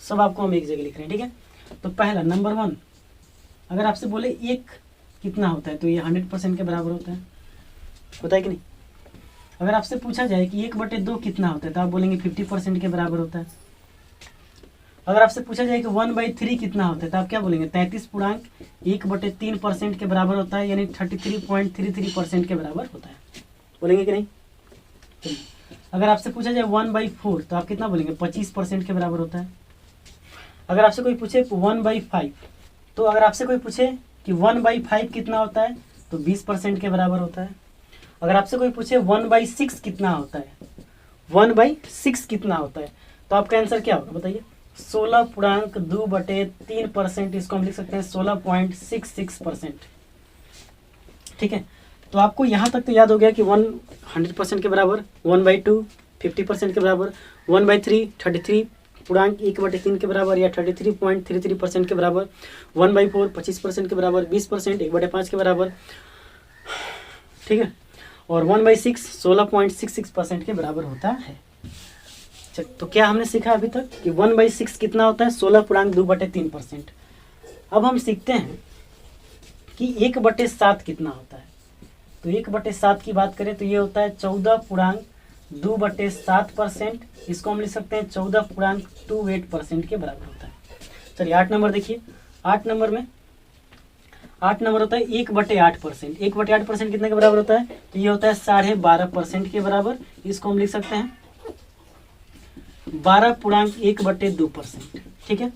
सब आपको हम एक जगह लिख रहे हैं, ठीक है। तो पहला नंबर 1, अगर आपसे बोले 1 कितना होता है तो ये 100% के बराबर होता है कि नहीं। अगर आपसे पूछा जाए कि 1/2 कितना होता है तो आप बोलेंगे 50% के बराबर होता है। अगर आपसे पूछा जाए कि 1/3 कितना होता है तो आप क्या बोलेंगे? 33.1/3% के बराबर होता है, यानी 33.33% के बराबर होता है, बोलेंगे कि नहीं। अगर आपसे पूछा जाए 1/4 तो आप कितना बोलेंगे? 25% के बराबर होता है। अगर आपसे कोई पूछे 1/5, तो अगर आपसे कोई पूछे कि 1/5 कितना होता है तो 20% के बराबर होता है। अगर आपसे कोई पूछे 1/6 कितना होता है, 1/6 कितना होता है, तो आपका आंसर क्या होगा बताइए? 16.2/3%। इसको हम लिख सकते हैं 16.66%, ठीक है। तो आपको यहाँ तक तो याद हो गया कि 100% के बराबर, 1/2 50% के बराबर, 1/3 33.1/3 के बराबर या 33.33% के बराबर, 1/4 25% के बराबर, 20% 1/5 के बराबर, ठीक है, और 1/6 16.66% के बराबर होता है। तो क्या हमने सीखा अभी तक कि 1/6 कितना होता है? 16.2/3%। अब हम सीखते हैं कि 1/7 कितना होता है। तो 1/7 की बात करें तो ये होता है 14.2/7%। इसको हम लिख सकते हैं 14.28% के बराबर होता है। चलिए 8 नंबर देखिए, 8 नंबर में 8 नंबर होता है 1/8%। 1/8% कितने के बराबर होता है? तो ये होता है 12.5% के बराबर। इसको हम लिख सकते हैं 12.1/2%, ठीक है।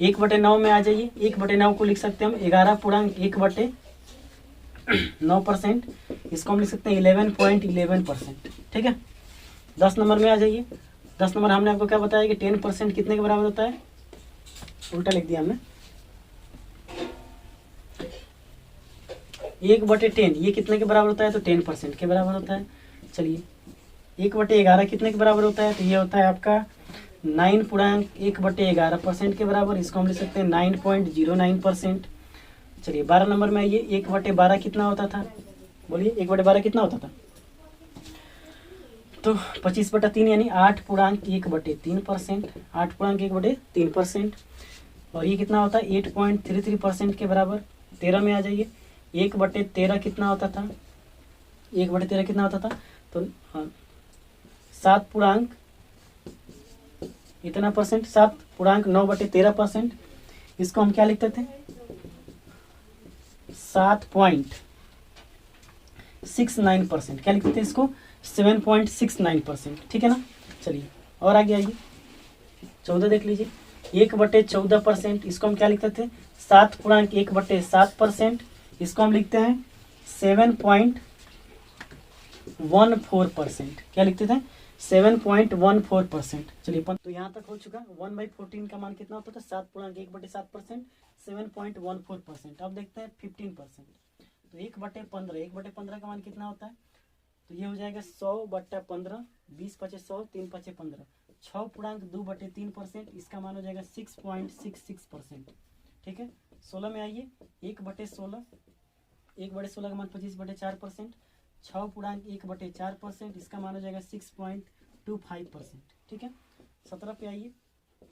1/9 में आ जाइए, 1/9 को लिख सकते हैं हम 11.1/9%। इसको हम लिख सकते हैं 11.11%, ठीक है। 10 नंबर में आ जाइए। 10 नंबर हमने आपको क्या बताया कि 10% कितने के बराबर होता है, उल्टा लिख दिया हमने, 1/10 ये कितने के बराबर होता है, तो 10% के बराबर होता है। चलिए 1/11 कितने के बराबर होता है, तो ये होता है आपका 9.1/11% के बराबर, इसको हम लिख सकते हैं 9.09%। चलिए 12 नंबर में आइए, 1/12 कितना होता था, बोलिए 1/12 कितना होता था, तो 25/3 यानी 8.1/3%, 8.1/3%। और ये कितना होता है 8.33% के बराबर। 13 में आ जाइए, 1/13 कितना होता था, 1/13 कितना होता था, तो 7 इतना परसेंट, 7.9/13%। इसको हम क्या लिखते थे, 7.69%, क्या लिखते थे इसको, 7.69%, ठीक है ना। चलिए और आगे आइए, 14 देख लीजिए, 1/14%, इसको हम क्या लिखते थे, 7.1/7%, इसको हम लिखते हैं 7.14%, क्या लिखते थे, 7.14%। चलिए तो यहाँ तक हो चुका। 1/14 का मान कितना होता था, 7.1/7%, 7.14%। अब देखते हैं 15%, तो 1/15, 1/15 का मान कितना होता है, तो ये हो जाएगा 100/15, 20×100, 3×15, 6.2/3%, इसका मान हो जाएगा 6.66%, ठीक है। 16 में आइए, 1/16, 1/16 का मान 25/4%, 6.1/4%, इसका मान हो जाएगा 6.25%, ठीक है। 17 पे आइए,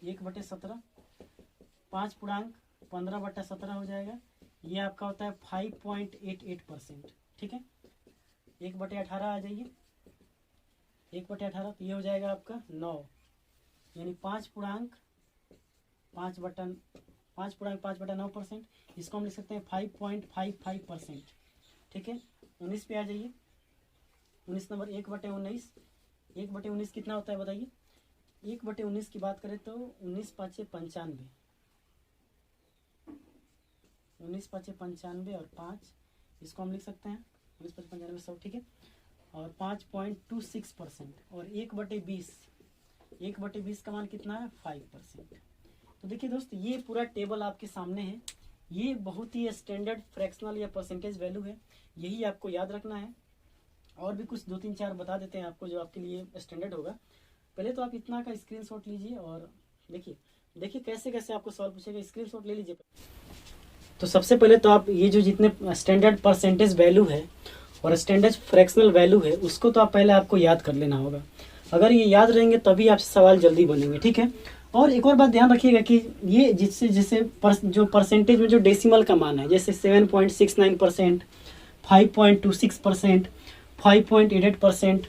1/17, 5.15/17 हो जाएगा, ये आपका होता है 5.88%, ठीक है। 1/18 आ जाइए, 1/18, तो ये हो जाएगा आपका 9, यानी 5.5/9%, इसको हम लिख सकते हैं 5.55%, ठीक है। 19 पे आ जाइए, 19 नंबर, 1/19, 1/19 कितना होता है बताइए, 1/19 की बात करें तो 19×5 = 95, 19×5 = 95 और 5, इसको हम लिख सकते हैं 19×5 = 100, ठीक है। और 5.26%, और 1/20, 1/20 का मान कितना है, 5%। तो देखिए दोस्त, ये पूरा टेबल आपके सामने है, ये बहुत ही स्टैंडर्ड फ्रैक्शनल या परसेंटेज वैल्यू है, यही आपको याद रखना है। और भी कुछ 2-3-4 बता देते हैं आपको जो आपके लिए स्टैंडर्ड होगा। पहले तो आप इतना का स्क्रीनशॉट लीजिए और देखिए कैसे कैसे आपको सवाल पूछेगा, स्क्रीनशॉट ले लीजिए। तो सबसे पहले तो आप ये जो जितने स्टैंडर्ड परसेंटेज वैल्यू है और स्टैंडर्ड फ्रैक्शनल वैल्यू है, उसको तो आप पहले आपको याद कर लेना होगा। अगर ये याद रहेंगे तभी आपसे सवाल जल्दी बनेंगे, ठीक है। और एक और बात ध्यान रखिएगा कि ये जिससे जो परसेंटेज में जो डेसिमल का मान है, जैसे 7.69%, 5.26%, 5.88%,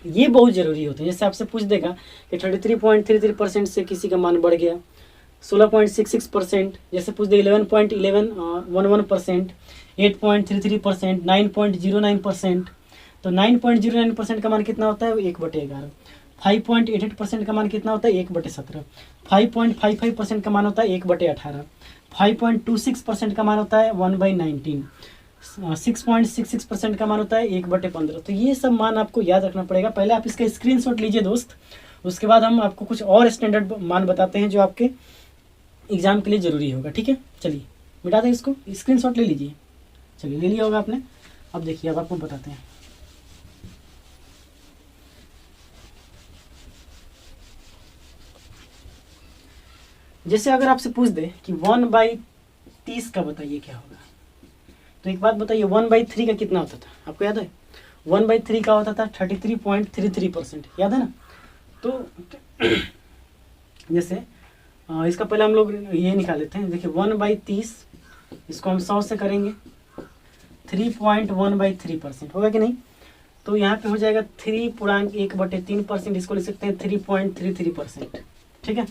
ये बहुत ज़रूरी होते हैं। जैसे आपसे पूछ देगा कि 33.33% से किसी का मान बढ़ गया, 16.66%, जैसे पूछ दे 11.11%, 8.33%, 9.09%, तो 9.09% का मान कितना होता है, 1/11। 5.88% का मान कितना होता है, 1/17। 5.55% का मान होता है 1/18। 5.26% का मान होता है 1/19। 6.66% का मान होता है 1/15। तो ये सब मान आपको याद रखना पड़ेगा। पहले आप इसका स्क्रीनशॉट लीजिए दोस्त, उसके बाद हम आपको कुछ और स्टैंडर्ड मान बताते हैं जो आपके एग्जाम के लिए ज़रूरी होगा, ठीक है। चलिए मिटा दें इसको, स्क्रीनशॉट ले लीजिए। चलिए ले लिया होगा आपने। अब देखिए, अब आपको बताते हैं। जैसे अगर आपसे पूछ दे कि 1/30 का बताइए क्या होगा, तो एक बात बताइए, 1/3 का कितना होता था, आपको याद है? 1/3 का होता था 33.33%, याद है ना। तो जैसे इसका पहले हम लोग ये निकाल लेते हैं। देखिए 1/30, इसको हम 100 से करेंगे, 3.1/3% होगा कि नहीं। तो यहाँ पे हो जाएगा 3.1/3%, इसको लिख सकते हैं 3.33%, ठीक है।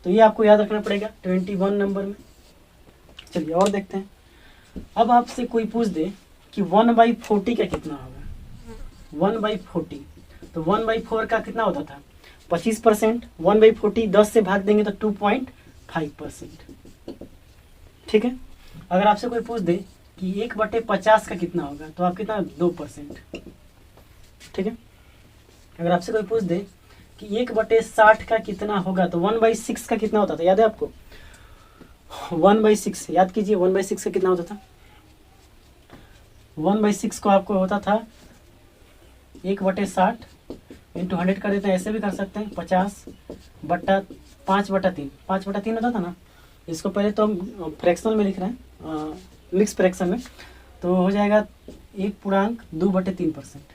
तो ये आपको याद रखना पड़ेगा 21 नंबर में। चलिए और देखते हैं। अब आपसे कोई पूछ दे कि 1/40 का कितना होगा, 1/40, तो 1/4 का कितना होता था, 25%। 1/40 10 से भाग देंगे तो 2.5%, ठीक है। अगर आपसे कोई पूछ दे कि 1/50 का कितना होगा, तो आप कितना, 2%, ठीक है। अगर आपसे कोई पूछ दे कि 1/60 का कितना होगा, तो 1/6 का कितना होता था, याद है आपको? 1/6 याद कीजिए, 1/6 का कितना होता था? 1/6 को आपको होता था 1/60 इंटू 100 कर देते हैं, ऐसे भी कर सकते हैं 50/5/3, 5/3 होता था ना। इसको पहले तो हम फ्रैक्शनल में लिख रहे हैं, मिक्स फ्रैक्शन में, तो हो जाएगा 1/2/3%,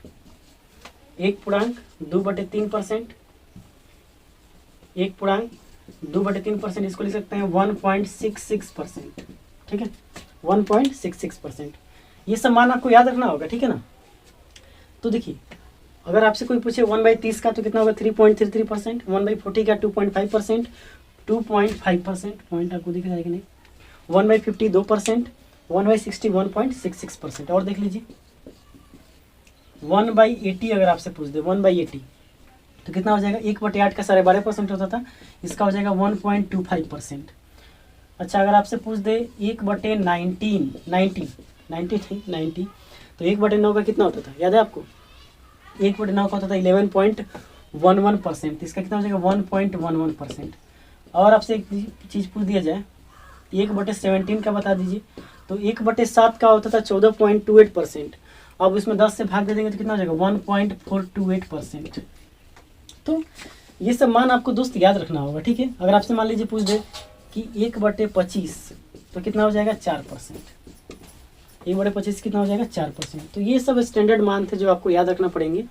1/2/3%, 1/2/3%, इसको लिख सकते हैं 1.66%, ठीक है, 1.66%। ये सब मान आपको याद रखना होगा, ठीक है ना। तो देखिए, अगर आपसे कोई पूछे 1/30 का तो कितना होगा, 3.33%, 1/40 का 2.5%, 2.5% पॉइंट आपको दिख रहा है कि नहीं, 1/50 2%, 1/60 1.66%। और देख लीजिए 1/80 अगर आपसे पूछ दे 1/80 तो कितना हो जाएगा, 1/8 का 12.5% होता था, इसका हो जाएगा 1.25%। अच्छा, अगर आपसे पूछ दे 1/90 तो 1/9 का कितना होता था, याद है आपको? 1/9 का होता था 11.11%, इसका कितना हो जाएगा 1.11%। और आपसे एक चीज़ पूछ दिया जाए 1/17 का बता दीजिए, तो 1/7 का होता था 14.28%। अब उसमें 10 से भाग दे देंगे तो कितना हो जाएगा 1.428%। तो ये सब मान आपको दोस्त याद रखना होगा, ठीक है। अगर आपसे मान लीजिए पूछ दे कि 1/25 तो कितना हो जाएगा 4%, 1/25 कितना हो जाएगा 4%। तो ये सब स्टैंडर्ड मान थे जो आपको याद रखना पड़ेंगे,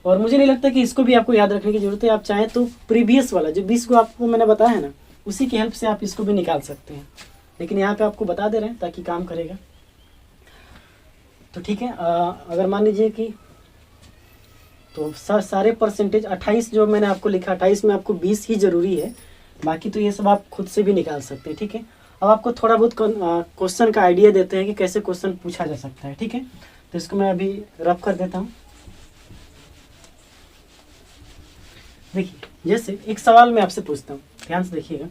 और मुझे नहीं लगता कि इसको भी आपको याद रखने की जरूरत है। आप चाहें तो प्रीवियस वाला जो 20 को आपको मैंने बताया है ना, उसी की हेल्प से आप इसको भी निकाल सकते हैं, लेकिन यहाँ पे आपको बता दे रहे हैं ताकि काम करेगा। तो ठीक है, अगर मान लीजिए कि तो सारे परसेंटेज 28 जो मैंने आपको लिखा, 28 में आपको 20 ही ज़रूरी है, बाकी तो ये सब आप खुद से भी निकाल सकते हैं, ठीक है। अब आपको थोड़ा बहुत क्वेश्चन का आइडिया देते हैं कि कैसे क्वेश्चन पूछा जा सकता है, ठीक है। तो इसको मैं अभी रफ कर देता हूँ। देखिए, जैसे एक सवाल मैं आपसे पूछता हूँ, ध्यान से देखिएगा।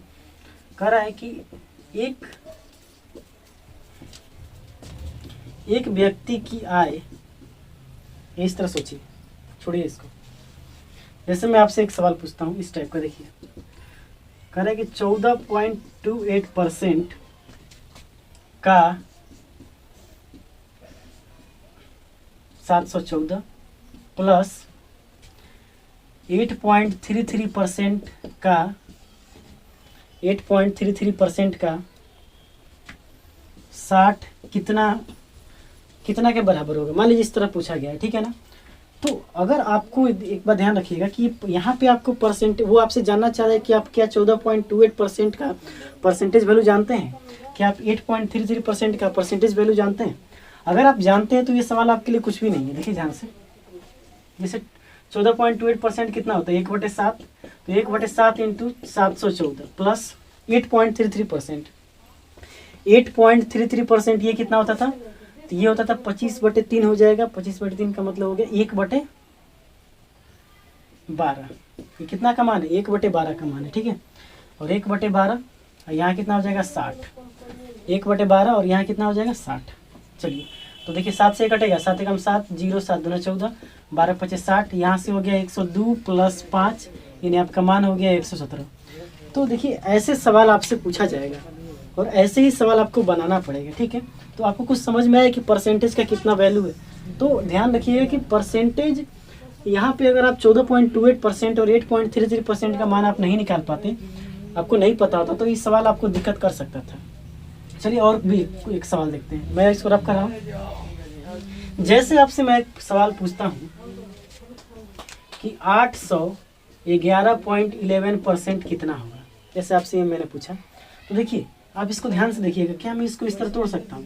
कह रहा है कि एक व्यक्ति की आय, इस तरह सोचिए, छोड़िए इसको। जैसे मैं आपसे एक सवाल पूछता हूँ इस टाइप का, देखिए कह रहा है कि 14.28% का 714 प्लस 8.33% का 60 कितना के बराबर होगा, मान लीजिए इस तरह पूछा गया है, ठीक है ना। तो अगर आपको एक बार ध्यान रखिएगा कि यहाँ पे आपको परसेंटेज, वो आपसे जानना चाह रहा है कि आप क्या 14.28% का परसेंटेज वैल्यू जानते हैं, क्या आप 8.33% का परसेंटेज वैल्यू जानते हैं। अगर आप जानते हैं तो ये सवाल आपके लिए कुछ भी नहीं है। देखिए ध्यान से, जैसे 14.28% कितना होता है 1/7, तो 1/7 इंटू 714 प्लस 8.33%, 8.33% ये कितना होता था, तो ये होता था 25/3 हो जाएगा। 25/3 का मतलब हो गया 1/12। ये कितना का मान है, 1/12 का मान है, ठीक है। और 1/12 यहाँ कितना हो जाएगा 60, 1/12 और यहाँ कितना हो जाएगा 60। चलिए, तो देखिए 7 से कटेगा, 7 एकम 7, 0 7 दूना 14, 12 25 60, यहाँ से हो गया 102 प्लस 5, यानी आपका मान हो गया 117। तो देखिए ऐसे सवाल आपसे पूछा जाएगा और ऐसे ही सवाल आपको बनाना पड़ेगा, ठीक है। तो आपको कुछ समझ में आया कि परसेंटेज का कितना वैल्यू है। तो ध्यान रखिएगा कि परसेंटेज यहाँ पे अगर आप 14.28% और 8.33% का मान आप नहीं निकाल पाते, आपको नहीं पता होता, तो ये सवाल आपको दिक्कत कर सकता था। चलिए और भी एक सवाल देखते हैं, मैं इसको रब कर रहा हूँ। जैसे आपसे मैं एक सवाल पूछता हूँ कि 811.11% कितना होगा, जैसे आपसे मैंने पूछा, तो देखिए आप इसको ध्यान से देखिएगा। क्या मैं इसको इस तरह तोड़ सकता हूँ,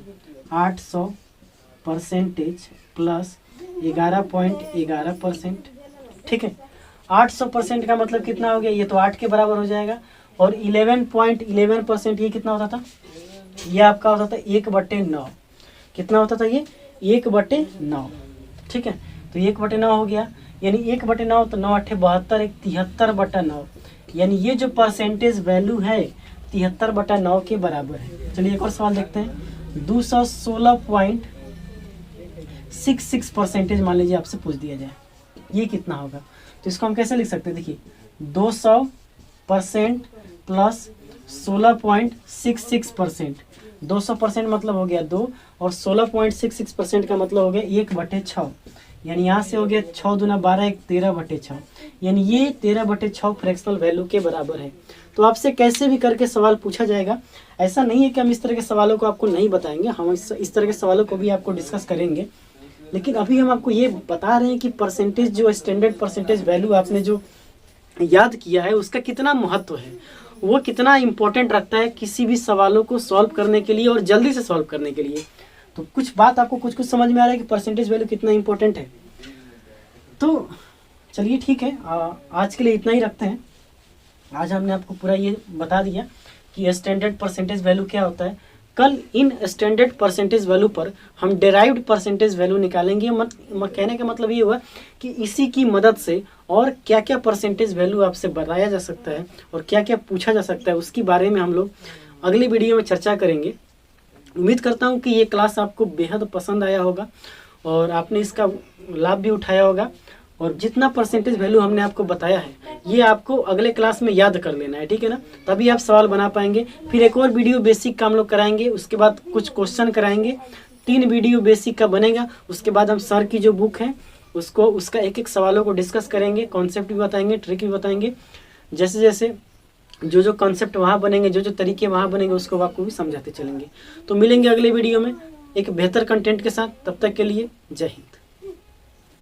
800% प्लस 11.11%, ठीक है। 800% का मतलब कितना हो गया, ये तो 8 के बराबर हो जाएगा। और 11.11% ये कितना होता था, ये आपका होता था 1/9। कितना होता था ये, 1/9, ठीक है। तो 1/9 हो गया, यानी 1/9 तो 9 8 72, 73/9, यानी ये जो परसेंटेज वैल्यू है 73/9 के बराबर है। चलिए एक और सवाल देखते हैं। 216.66% मान लीजिए आपसे पूछ दिया जाए, ये कितना होगा। तो इसको हम कैसे लिख सकते हैं, देखिए 200% प्लस 16.66%। 200% मतलब हो गया 2 और 16.66% का मतलब हो गया 1/6, यानी यहाँ से हो गया 6 दूना 12, 1 13/6, यानी ये 13/6 फ्रैक्शनल वैल्यू के बराबर है। तो आपसे कैसे भी करके सवाल पूछा जाएगा, ऐसा नहीं है कि हम इस तरह के सवालों को आपको नहीं बताएंगे, हम इस तरह के सवालों को भी आपको डिस्कस करेंगे। लेकिन अभी हम आपको ये बता रहे हैं कि परसेंटेज, जो स्टैंडर्ड परसेंटेज वैल्यू आपने जो याद किया है उसका कितना महत्व है, वो कितना इम्पोर्टेंट रखता है किसी भी सवालों को सॉल्व करने के लिए और जल्दी से सॉल्व करने के लिए। तो कुछ बात आपको कुछ समझ में आ रहा है कि परसेंटेज वैल्यू कितना इंपॉर्टेंट है। तो चलिए ठीक है, आज के लिए इतना ही रखते हैं। आज हमने आपको पूरा ये बता दिया कि स्टैंडर्ड परसेंटेज वैल्यू क्या होता है। कल इन स्टैंडर्ड परसेंटेज वैल्यू पर हम डेराइव्ड परसेंटेज वैल्यू निकालेंगे। कहने का मतलब ये हुआ कि इसी की मदद से और क्या क्या परसेंटेज वैल्यू आपसे बताया जा सकता है और क्या क्या पूछा जा सकता है, उसके बारे में हम लोग अगली वीडियो में चर्चा करेंगे। उम्मीद करता हूँ कि ये क्लास आपको बेहद पसंद आया होगा और आपने इसका लाभ भी उठाया होगा। और जितना परसेंटेज वैल्यू हमने आपको बताया है ये आपको अगले क्लास में याद कर लेना है, ठीक है ना, तभी आप सवाल बना पाएंगे। फिर एक और वीडियो बेसिक का हम लोग कराएंगे, उसके बाद कुछ क्वेश्चन कराएंगे। 3 वीडियो बेसिक का बनेगा। उसके बाद हम सर की जो बुक है उसका एक एक सवालों को डिस्कस करेंगे, कॉन्सेप्ट भी बताएंगे, ट्रिक भी बताएंगे। जैसे जैसे जो कॉन्सेप्ट वहाँ बनेंगे, जो तरीके वहाँ बनेंगे, उसको आपको भी समझाते चलेंगे। तो मिलेंगे अगले वीडियो में एक बेहतर कंटेंट के साथ। तब तक के लिए जय हिंद।